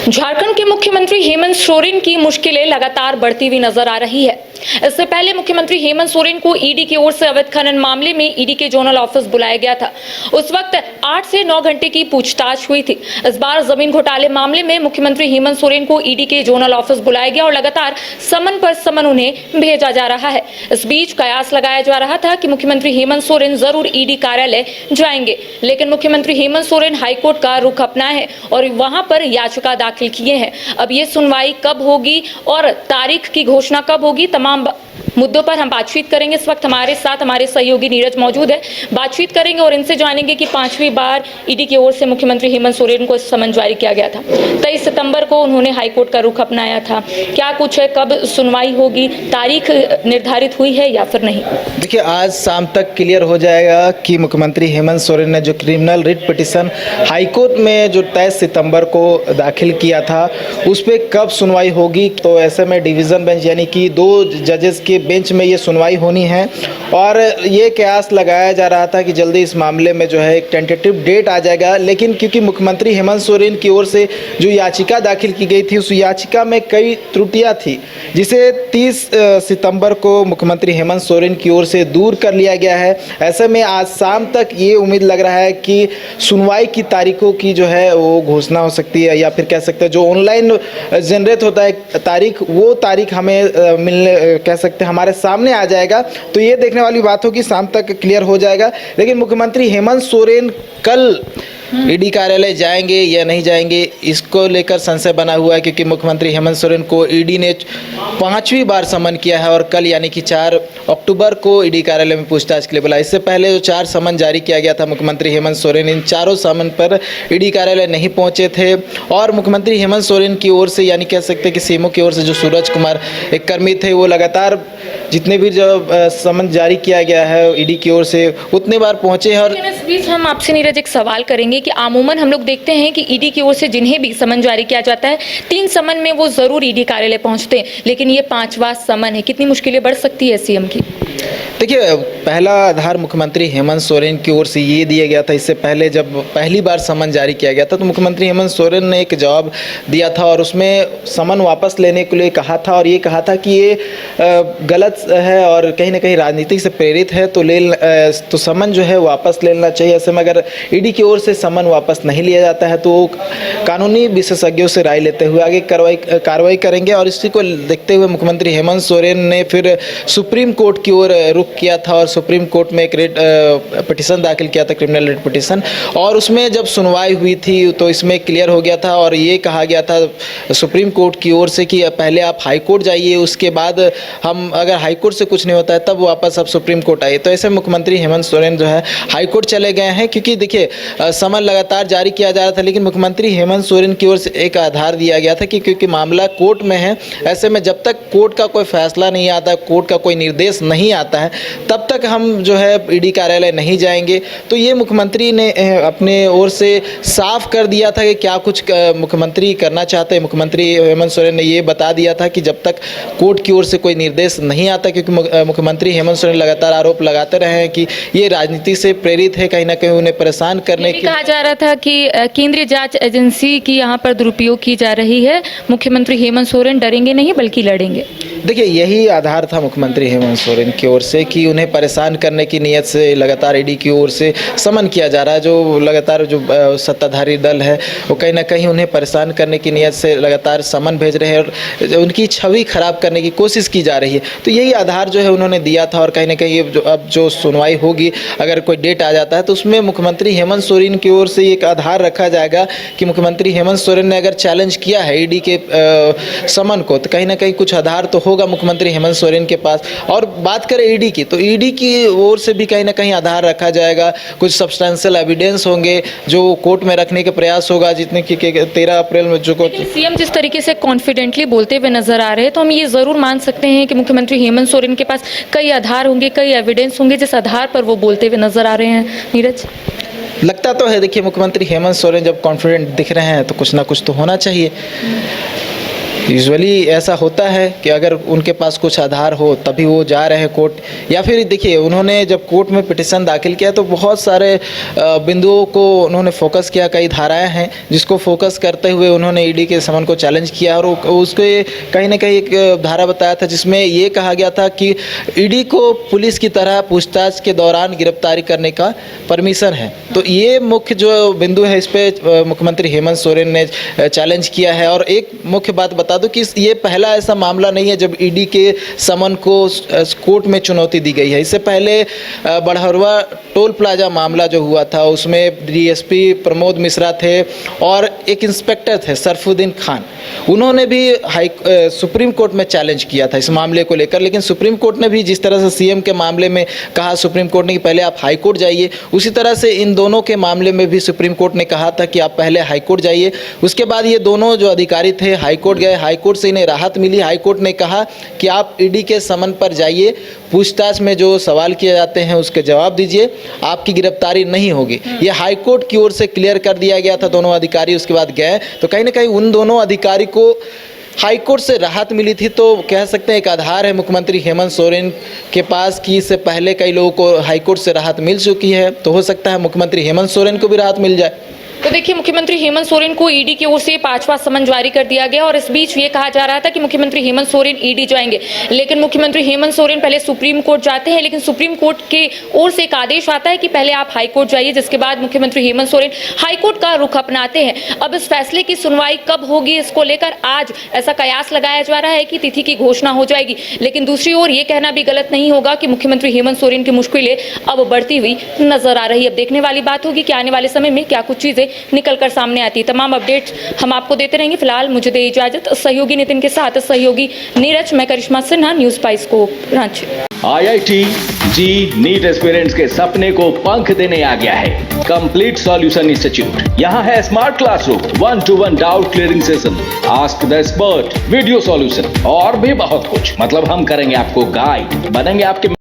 झारखंड के मुख्यमंत्री हेमंत सोरेन की मुश्किलें लगातार बढ़ती हुई नजर आ रही है। इससे पहले मुख्यमंत्री हेमंत सोरेन को ईडी की ओर से अवैध खनन मामले में ईडी के जोनल ऑफिस बुलाया गया था। उस वक्त 8 से 9 घंटे की पूछताछ हुई थी। इस बार जमीन घोटाले मामले में मुख्यमंत्री हेमंत सोरेन को ईडी के जोनल ऑफिस बुलाया गया और लगातार समन पर समन उन्हें भेजा जा रहा है। इस बीच कयास लगाया जा रहा था कि मुख्यमंत्री हेमंत सोरेन जरूर ईडी कार्यालय जाएंगे, लेकिन मुख्यमंत्री हेमंत सोरेन हाईकोर्ट का रुख अपनाए हैं और वहां पर याचिका दाखिल किए हैं। अब ये सुनवाई कब होगी और तारीख की घोषणा कब होगी, तमाम मुद्दों पर हम बातचीत करेंगे। इस वक्त हमारे साथ हमारे सहयोगी नीरज मौजूद है। बातचीत करेंगे और इनसे जानेंगे कि 5वीं बार ईडी की ओर से मुख्यमंत्री हेमंत सोरेन को समन जारी किया गया था। 23 सितंबर को उन्होंने हाईकोर्ट का रुख अपनाया था। क्या कुछ है, कब सुनवाई होगी, तारीख निर्धारित हुई है या फिर नहीं? देखिए, आज शाम तक क्लियर हो जाएगा कि मुख्यमंत्री हेमंत सोरेन ने जो क्रिमिनल रिट पिटीशन हाईकोर्ट में जो 23 सितंबर को दाखिल किया था उस पर कब सुनवाई होगी। तो ऐसे में डिवीज़न बेंच यानी कि 2 जजेस के बेंच में ये सुनवाई होनी है और ये कयास लगाया जा रहा था कि जल्दी इस मामले में जो है एक टेंटेटिव डेट आ जाएगा। लेकिन क्योंकि मुख्यमंत्री हेमंत सोरेन की ओर से जो याचिका दाखिल की गई थी उस याचिका में कई त्रुटियां थी, जिसे 30 सितंबर को मुख्यमंत्री हेमंत सोरेन की ओर से दूर कर लिया गया है। ऐसे में आज शाम तक ये उम्मीद लग रहा है कि सुनवाई की तारीखों की जो है वो घोषणा हो सकती है, या फिर कह सकते हैं जो ऑनलाइन जनरेट होता है तारीख, वो तारीख हमें मिलने कह सकते हैं हमारे सामने आ जाएगा। तो ये देखने वाली बात होगी, शाम तक क्लियर हो जाएगा। लेकिन मुख्यमंत्री हेमंत सोरेन कल ईडी कार्यालय जाएंगे या नहीं जाएंगे, इसको लेकर संशय बना हुआ है, क्योंकि मुख्यमंत्री हेमंत सोरेन को ईडी ने 5वीं बार समन किया है और कल यानी कि 4 अक्टूबर को ईडी कार्यालय में पूछताछ के लिए बुलाया। इससे पहले जो 4 समन जारी किया गया था मुख्यमंत्री हेमंत सोरेन इन चारों समन पर ईडी कार्यालय नहीं पहुंचे थे। और मुख्यमंत्री हेमंत सोरेन की ओर से यानी कह सकते हैं कि सीएमओ की ओर से जो सूरज कुमार एक कर्मी थे, वो लगातार जितने भी जो समन जारी किया गया है ईडी की ओर से उतने बार पहुंचे हैं। और इस बीच हम आपसे नीरज एक सवाल करेंगे कि आमूमन हम लोग देखते हैं कि ईडी की ओर से जिन्हें भी समन जारी किया जाता है 3 समन में वो जरूर ईडी कार्यालय पहुंचते हैं, लेकिन ये 5वां समन है। कितनी मुश्किलें बढ़ सकती है सीएम की? देखिए, पहला आधार मुख्यमंत्री हेमंत सोरेन की ओर से ये दिया गया था। इससे पहले जब पहली बार समन जारी किया गया था तो मुख्यमंत्री हेमंत सोरेन ने एक जवाब दिया था और उसमें समन वापस लेने के लिए कहा था और ये कहा था कि ये गलत है और कहीं ना कहीं राजनीति से प्रेरित है, तो समन जो है वापस लेना चाहिए। ऐसे में अगर ईडी की ओर से समन वापस नहीं लिया जाता है तो कानूनी विशेषज्ञों से राय लेते हुए आगे कार्रवाई करेंगे। और इसी को देखते हुए मुख्यमंत्री हेमंत सोरेन ने फिर सुप्रीम कोर्ट की ओर रुख किया था और सुप्रीम कोर्ट में एक पिटीशन दाखिल किया था, क्रिमिनल रिट पिटीशन। और उसमें जब सुनवाई हुई थी तो इसमें क्लियर हो गया था और ये कहा गया था सुप्रीम कोर्ट की ओर से कि पहले आप हाई कोर्ट जाइए, उसके बाद हम अगर हाई कोर्ट से कुछ नहीं होता है तब वापस आप सुप्रीम कोर्ट आइए। तो ऐसे मुख्यमंत्री हेमंत सोरेन जो है हाई कोर्ट चले गए हैं, क्योंकि देखिए समन लगातार जारी किया जा रहा था, लेकिन मुख्यमंत्री हेमंत सोरेन की ओर से एक आधार दिया गया था कि क्योंकि मामला कोर्ट में है, ऐसे में जब तक कोर्ट का कोई फैसला नहीं आता, कोर्ट का कोई निर्देश नहीं आता है, तब तक हम जो है ईडी कार्यालय नहीं जाएंगे। तो ये मुख्यमंत्री ने अपने ओर से साफ कर दिया था कि क्या कुछ मुख्यमंत्री करना चाहते हैं। मुख्यमंत्री हेमंत सोरेन ने ये बता दिया था कि जब तक कोर्ट की ओर से कोई निर्देश नहीं आता, क्योंकि मुख्यमंत्री हेमंत सोरेन लगातार आरोप लगाते रहे हैं कि ये राजनीति से प्रेरित है, कहीं ना कहीं उन्हें परेशान करने की। कहा जा रहा था कि केंद्रीय जांच एजेंसी की यहाँ पर दुरुपयोग की जा रही है, मुख्यमंत्री हेमंत सोरेन डरेंगे नहीं बल्कि लड़ेंगे। देखिए, यही आधार था मुख्यमंत्री हेमंत सोरेन की ओर से कि उन्हें परेशान करने की नीयत से लगातार ईडी की ओर से समन किया जा रहा है। जो लगातार जो सत्ताधारी दल है वो कहीं ना कहीं उन्हें परेशान करने की नीयत से लगातार समन भेज रहे हैं और उनकी छवि खराब करने की कोशिश की जा रही है। तो यही आधार जो है उन्होंने दिया था और कहीं ना कहीं अब जो सुनवाई होगी, अगर कोई डेट आ जाता है तो उसमें मुख्यमंत्री हेमंत सोरेन की ओर से एक आधार रखा जाएगा कि मुख्यमंत्री हेमंत सोरेन ने अगर चैलेंज किया है ईडी के समन को, तो कहीं ना कहीं कुछ आधार तो होगा मुख्यमंत्री हेमंत सोरेन के पास। और बात करें ईडी की, तो ईडी की ओर से भी कहीं ना कहीं आधार रखा जाएगा, कुछ सब्सटेंशियल एविडेंस होंगे जो कोर्ट में रखने के प्रयास होगा, जितने की 13 अप्रैल में जो सीएम जिस तरीके से कॉन्फिडेंटली बोलते हुए नजर आ रहे हैं, तो हम ये जरूर मान सकते हैं कि मुख्यमंत्री हेमंत सोरेन के पास कई आधार होंगे, कई एविडेंस होंगे जिस आधार पर वो बोलते हुए नजर आ रहे हैं। नीरज, लगता तो है, देखिए मुख्यमंत्री हेमंत सोरेन जब कॉन्फिडेंट दिख रहे हैं तो कुछ ना कुछ तो होना चाहिए। यूजुअली ऐसा होता है कि अगर उनके पास कुछ आधार हो तभी वो जा रहे हैं कोर्ट, या फिर देखिए उन्होंने जब कोर्ट में पिटिशन दाखिल किया तो बहुत सारे बिंदुओं को उन्होंने फोकस किया, कई धाराएं हैं जिसको फोकस करते हुए उन्होंने ईडी के समन को चैलेंज किया, और उसके कहीं ना कहीं एक धारा बताया था जिसमें ये कहा गया था कि ईडी को पुलिस की तरह पूछताछ के दौरान गिरफ्तारी करने का परमिशन है। तो ये मुख्य जो बिंदु है इस पे मुख्यमंत्री हेमंत सोरेन ने चैलेंज किया है। और एक मुख्य बात बता दूं कि ये पहला ऐसा मामला नहीं है जब ईडी के समन को कोर्ट में चुनौती दी गई है। इससे पहले बड़हरवा टोल प्लाजा मामला जो हुआ था उसमें डीएसपी प्रमोद मिश्रा थे और एक इंस्पेक्टर थे सरफुद्दीन खान, उन्होंने भी सुप्रीम कोर्ट में चैलेंज किया था इस मामले को लेकर, लेकिन सुप्रीम कोर्ट ने भी जिस तरह से सीएम के मामले में कहा सुप्रीम कोर्ट ने कि पहले आप हाई कोर्ट जाइए, उसी तरह से इन दोनों के मामले में भी सुप्रीम कोर्ट ने कहा था कि आप पहले हाई कोर्ट जाइए। उसके बाद ये दोनों जो अधिकारी थे हाई कोर्ट गए, हाई कोर्ट से इन्हें राहत मिली। हाई कोर्ट ने कहा कि आप ईडी के समन पर जाइए, पूछताछ में जो सवाल किए जाते हैं उसके जवाब दीजिए, आपकी गिरफ्तारी नहीं होगी। ये हाई कोर्ट की ओर से क्लियर कर दिया गया था, दोनों अधिकारी उसके बाद गए। तो कहीं ना कहीं उन दोनों अधिकारी को हाई कोर्ट से राहत मिली थी, तो कह सकते हैं एक आधार है मुख्यमंत्री हेमंत सोरेन के पास कि इससे पहले कई लोगों को हाई कोर्ट से राहत मिल चुकी है, तो हो सकता है मुख्यमंत्री हेमंत सोरेन को भी राहत मिल जाए। तो देखिए मुख्यमंत्री हेमंत सोरेन को ईडी की ओर से 5वां समन जारी कर दिया गया और इस बीच ये कहा जा रहा था कि मुख्यमंत्री हेमंत सोरेन ईडी जाएंगे, लेकिन मुख्यमंत्री हेमंत सोरेन पहले सुप्रीम कोर्ट जाते हैं, लेकिन सुप्रीम कोर्ट के ओर से एक आदेश आता है कि पहले आप हाई कोर्ट जाइए, जिसके बाद मुख्यमंत्री हेमंत सोरेन हाई कोर्ट का रुख अपनाते हैं। अब इस फैसले की सुनवाई कब होगी इसको लेकर आज ऐसा कयास लगाया जा रहा है कि तिथि की घोषणा हो जाएगी, लेकिन दूसरी ओर ये कहना भी गलत नहीं होगा कि मुख्यमंत्री हेमंत सोरेन की मुश्किलें अब बढ़ती हुई नजर आ रही है। अब देखने वाली बात होगी कि आने वाले समय में क्या कुछ चीजें निकल कर सामने आती है। तमाम अपडेट्स हम आपको देते रहेंगे। फिलहाल मुझे दे इजाजत, सहयोगी नितिन के साथ सहयोगी नीरज, मैं करिश्मा सिन्हा, न्यूज 5 को रांची। IIT जी नीट एस्पिरेंट्स के सपने को पंख देने आ गया है कंप्लीट सॉल्यूशन इंस्टीट्यूट। यहाँ है smart classroom, 1-to-1 doubt clearing session, ask the expert, video solution और भी बहुत कुछ। मतलब हम करेंगे आपको गाइड, बनेंगे आपके